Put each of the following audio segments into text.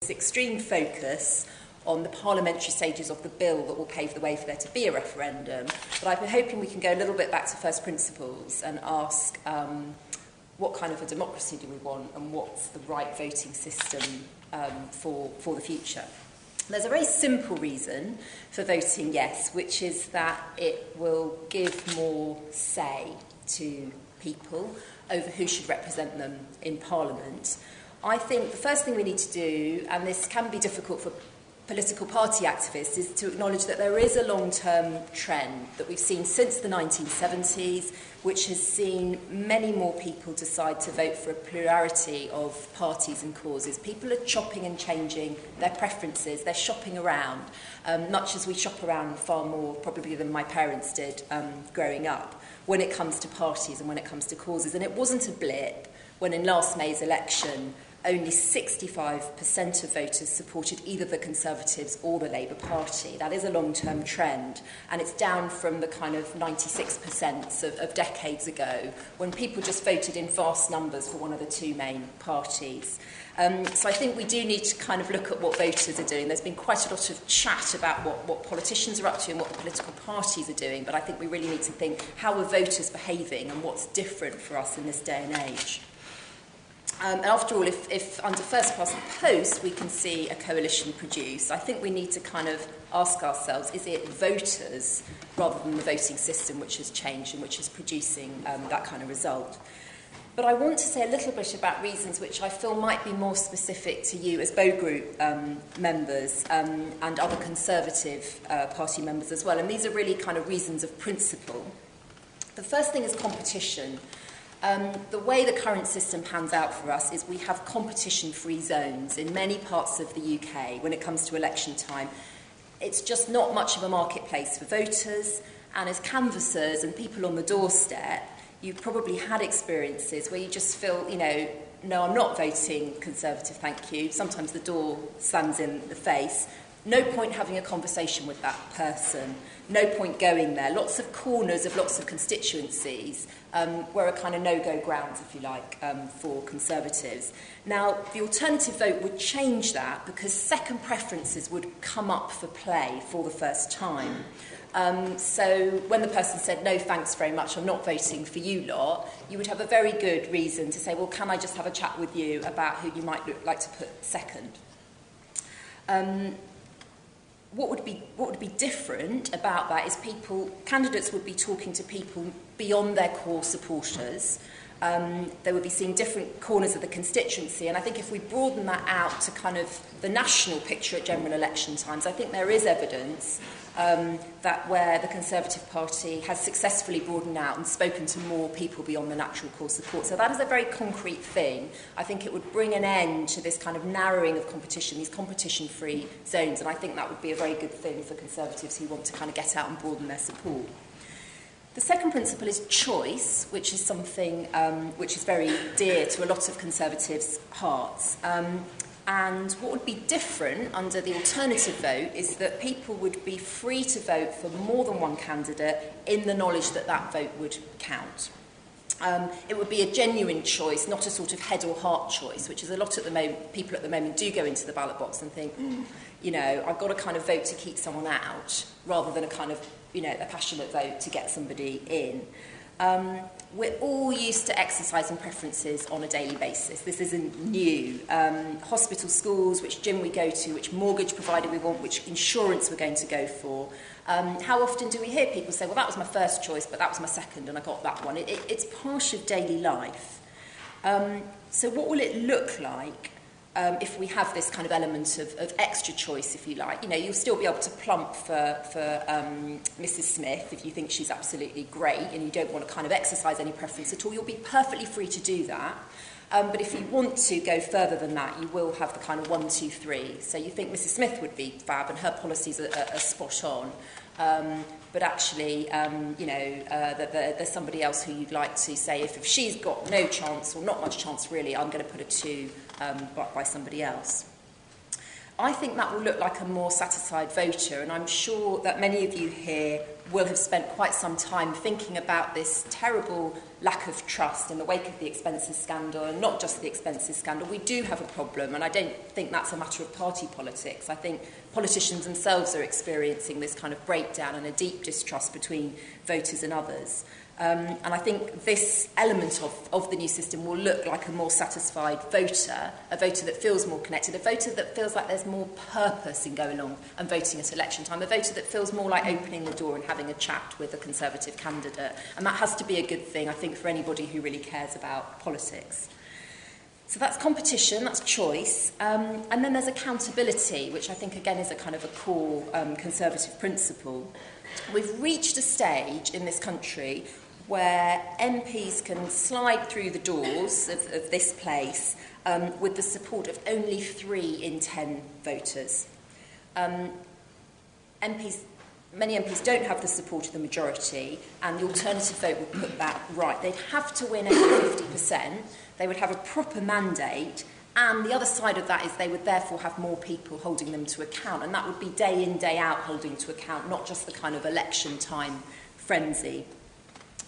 extreme focus on the parliamentary stages of the bill that will pave the way for there to be a referendum. But I've been hoping we can go a little bit back to first principles and ask what kind of a democracy do we want and what's the right voting system for the future. There's a very simple reason for voting yes, which is that it will give more say to people over who should represent them in Parliament. I think the first thing we need to do, and this can be difficult for political party activists, is to acknowledge that there is a long-term trend that we've seen since the 1970s, which has seen many more people decide to vote for a plurality of parties and causes. People are chopping and changing their preferences, they're shopping around, much as we shop around far more probably than my parents did growing up, when it comes to parties and when it comes to causes. And it wasn't a blip when in last May's election only 65% of voters supported either the Conservatives or the Labour Party. That is a long-term trend, and it's down from the kind of 96% of decades ago, when people just voted in vast numbers for one of the two main parties. So I think we do need to kind of look at what voters are doing. There's been quite a lot of chat about what politicians are up to and what the political parties are doing, but I think we really need to think, how are voters behaving and what's different for us in this day and age? And after all, if under first past the post we can see a coalition produce, I think we need to kind of ask ourselves, is it voters rather than the voting system which has changed and which is producing that kind of result? But I want to say a little bit about reasons which I feel might be more specific to you as Bow Group members and other Conservative Party members as well. And these are really kind of reasons of principle. The first thing is competition. The way the current system pans out for us is we have competition-free zones in many parts of the UK when it comes to election time. It's just not much of a marketplace for voters, and as canvassers and people on the doorstep, you've probably had experiences where you just feel, no, I'm not voting Conservative, thank you. Sometimes the door slams in the face. No point having a conversation with that person. No point going there. Lots of corners of lots of constituencies were a kind of no-go grounds, if you like, for Conservatives. Now, the alternative vote would change that because second preferences would come up for play for the first time. So when the person said, no, thanks very much, I'm not voting for you lot, you would have a very good reason to say, well, can I just have a chat with you about who you might like to put second? What would be different about that is candidates would be talking to people beyond their core supporters. They would be seeing different corners of the constituency, and I think if we broaden that out to kind of the national picture at general election times, I think there is evidence that where the Conservative Party has successfully broadened out and spoken to more people beyond the natural core support. So that is a very concrete thing. I think it would bring an end to this kind of narrowing of competition, these competition-free zones, and I think that would be a very good thing for Conservatives who want to kind of get out and broaden their support. The second principle is choice, which is something which is very dear to a lot of Conservatives' hearts. And what would be different under the alternative vote is that people would be free to vote for more than one candidate in the knowledge that that vote would count. It would be a genuine choice, not a sort of head or heart choice, which is a lot at the moment. People at the moment do go into the ballot box and think, I've got to kind of vote to keep someone out, rather than a kind of, a passionate vote to get somebody in. We're all used to exercising preferences on a daily basis. This isn't new. Hospital, schools, which gym we go to, which mortgage provider we want, which insurance we're going to go for. How often do we hear people say, well, that was my first choice, but that was my second, and I got that one. It's part of daily life. So what will it look like if we have this kind of element of extra choice, if you like? You'll still be able to plump for Mrs. Smith if you think she's absolutely great and you don't want to kind of exercise any preference at all. You'll be perfectly free to do that. But if you want to go further than that, you will have the kind of 1, 2, 3. So you think Mrs. Smith would be fab and her policies are spot on. But actually, there's somebody else who you'd like to say, if she's got no chance or not much chance really, I'm going to put a 2 by somebody else. I think that will look like a more satisfied voter, and I'm sure that many of you here will have spent quite some time thinking about this terrible lack of trust in the wake of the expenses scandal, and not just the expenses scandal. We do have a problem, and I don't think that's a matter of party politics. I think politicians themselves are experiencing this kind of breakdown and a deep distrust between voters and others. And I think this element of the new system will look like a more satisfied voter, a voter that feels more connected, a voter that feels like there's more purpose in going along and voting at election time, a voter that feels more like opening the door and having a chat with a Conservative candidate. And that has to be a good thing, I think, for anybody who really cares about politics. So that's competition, that's choice. And then there's accountability, which I think, again, is a kind of a core Conservative principle. We've reached a stage in this country where MPs can slide through the doors of this place with the support of only 3 in 10 voters. Many MPs don't have the support of the majority, and the alternative vote would put that right. They'd have to win over 50%, they would have a proper mandate, and the other side of that is they would therefore have more people holding them to account, and that would be day in, day out holding to account, not just the kind of election time frenzy.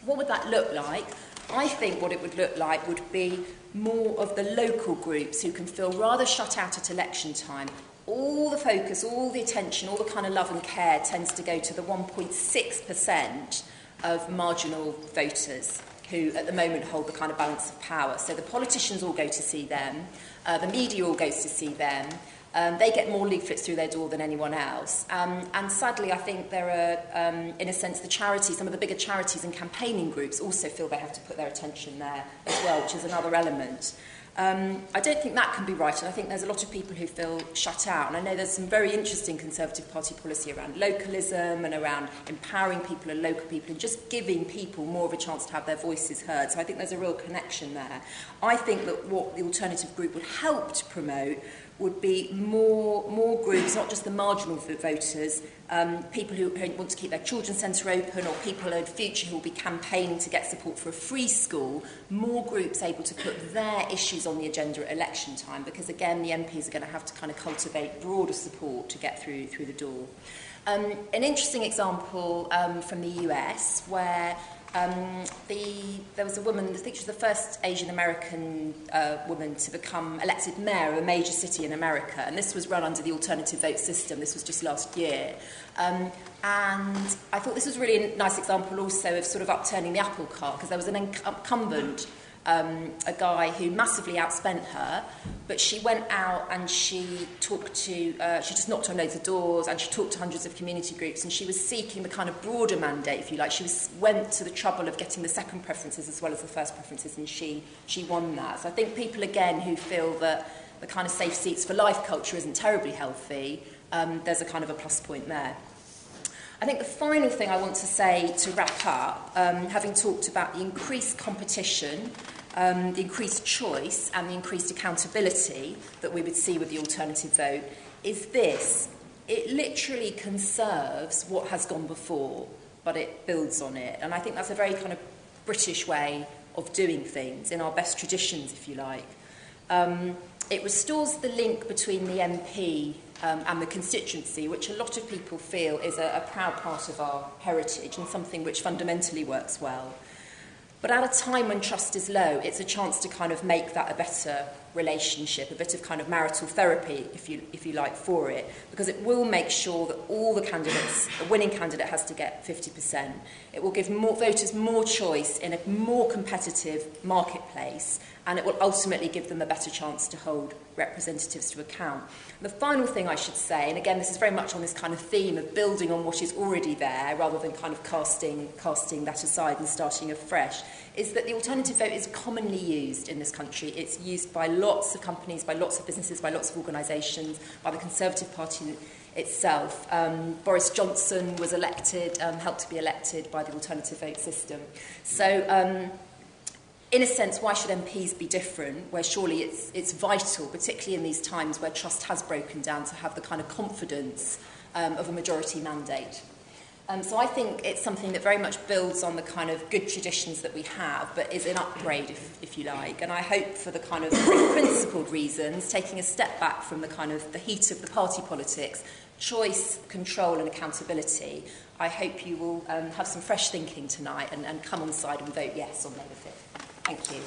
What would that look like? I think what it would look like would be more of the local groups who can feel rather shut out at election time. All the focus, all the attention, all the kind of love and care tends to go to the 1.6% of marginal voters who at the moment hold the kind of balance of power. So the politicians all go to see them, the media all goes to see them, they get more leaflets through their door than anyone else. And sadly, I think there are, in a sense, the charities, some of the bigger charities and campaigning groups also feel they have to put their attention there as well, which is another element. I don't think that can be right, and I think there's a lot of people who feel shut out. And I know there's some very interesting Conservative Party policy around localism and around empowering people and local people and just giving people more of a chance to have their voices heard. So I think there's a real connection there. I think that what the alternative group would help to promote would be more groups, not just the marginal voters, people who want to keep their children's centre open, or people in the future who will be campaigning to get support for a free school, more groups able to put their issues on the agenda at election time, because again the MPs are going to have to kind of cultivate broader support to get through the door. An interesting example from the US where there was a woman, I think she was the first Asian American woman to become elected mayor of a major city in America, and this was run under the alternative vote system. This was just last year. And I thought this was really a nice example also of sort of upturning the apple cart, because there was an incumbent, a guy who massively outspent her, but she went out and she talked to, she just knocked on loads of doors and she talked to hundreds of community groups, and she was seeking the kind of broader mandate, if you like. She went to the trouble of getting the second preferences as well as the first preferences, and she won that. So I think people, again, who feel that the kind of safe seats for life culture isn't terribly healthy, there's a kind of a plus point there. I think the final thing I want to say to wrap up, having talked about the increased competition, the increased choice and the increased accountability that we would see with the alternative vote, is this. It literally conserves what has gone before, but it builds on it. And I think that's a very kind of British way of doing things, in our best traditions, if you like. It restores the link between the MP and the constituency, which a lot of people feel is a proud part of our heritage and something which fundamentally works well. But at a time when trust is low, it's a chance to kind of make that a better relationship, a bit of kind of marital therapy, if you like, for it, because it will make sure that all the candidates, the winning candidate has to get 50%. It will give more voters more choice in a more competitive marketplace, and it will ultimately give them a better chance to hold representatives to account. The final thing I should say, and again this is very much on this kind of theme of building on what is already there rather than kind of casting that aside and starting afresh, is that the alternative vote is commonly used in this country. It's used by lots of companies, by lots of businesses, by lots of organisations, by the Conservative Party itself. Boris Johnson was elected, helped to be elected by the alternative vote system. So in a sense, why should MPs be different, where surely it's vital, particularly in these times where trust has broken down, to have the kind of confidence of a majority mandate. So I think it's something that very much builds on the kind of good traditions that we have, but is an upgrade, if you like. And I hope, for the kind of principled reasons, taking a step back from the kind of the heat of the party politics, choice, control and accountability, I hope you will have some fresh thinking tonight and come on side and vote yes on May the 5th. Thank you.